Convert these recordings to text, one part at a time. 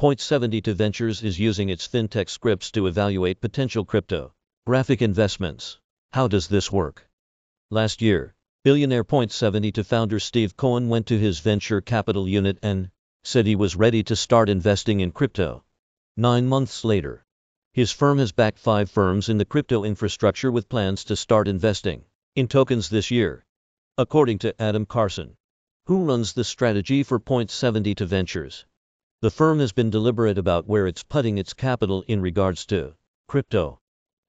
Point72 Ventures is using its fintech scripts to evaluate potential cryptographic investments. How does this work? Last year, billionaire Point72 founder Steve Cohen went to his venture capital unit and said he was ready to start investing in crypto. 9 months later, his firm has backed 5 firms in the crypto infrastructure with plans to start investing in tokens this year, according to Carson, who runs the strategy for Point72 Ventures. The firm has been deliberate about where it's putting its capital in regards to crypto.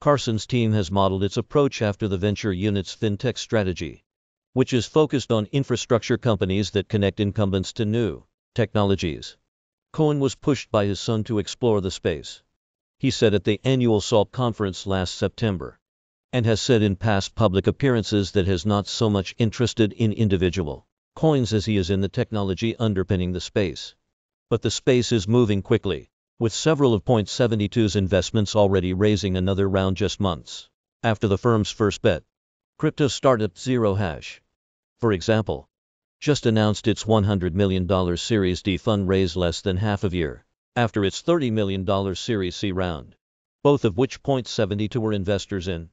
Carson's team has modeled its approach after the venture unit's fintech strategy, which is focused on infrastructure companies that connect incumbents to new technologies. Cohen was pushed by his son to explore the space, he said at the annual SALT conference last September, and has said in past public appearances that has not so much interested in individual coins as he is in the technology underpinning the space. But the space is moving quickly, with several of Point72's investments already raising another round just months after the firm's first bet. Crypto startup Zero Hash, for example, just announced its $100 million Series D fundraise less than half a year after its $30 million Series C round, both of which Point72 were investors in.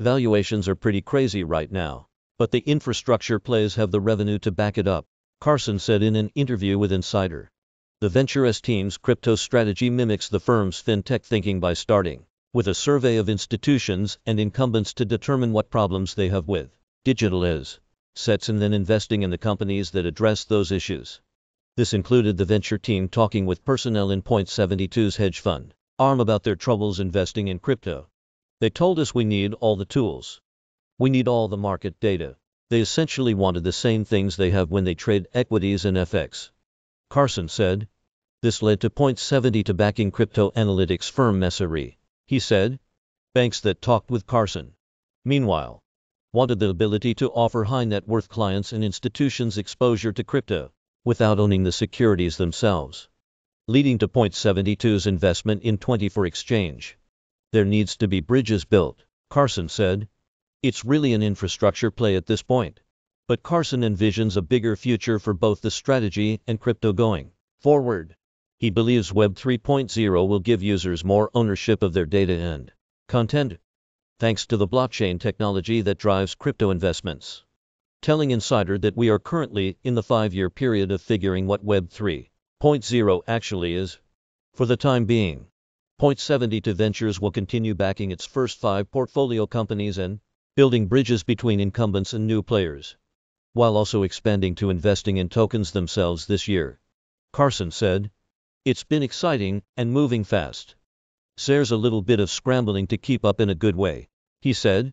Valuations are pretty crazy right now, but the infrastructure plays have the revenue to back it up, Carson said in an interview with Insider. The Ventures team's crypto strategy mimics the firm's fintech thinking by starting with a survey of institutions and incumbents to determine what problems they have with digital assets and then investing in the companies that address those issues. This included the venture team talking with personnel in Point72's hedge fund arm about their troubles investing in crypto. They told us we need all the tools. We need all the market data. They essentially wanted the same things they have when they trade equities and FX. Carson said. This led to Point72 backing crypto analytics firm Messari, he said. Banks that talked with Carson, meanwhile, wanted the ability to offer high net worth clients and institutions exposure to crypto without owning the securities themselves, leading to Point72's investment in 24 Exchange. There needs to be bridges built, Carson said. It's really an infrastructure play at this point. But Carson envisions a bigger future for both the strategy and crypto going forward. He believes Web 3.0 will give users more ownership of their data and content, thanks to the blockchain technology that drives crypto investments, telling Insider that we are currently in the 5-year period of figuring what Web 3.0 actually is. For the time being, Point72 Ventures will continue backing its first 5 portfolio companies and building bridges between incumbents and new players, while also expanding to investing in tokens themselves this year. Carson said, it's been exciting and moving fast. There's a little bit of scrambling to keep up in a good way, he said.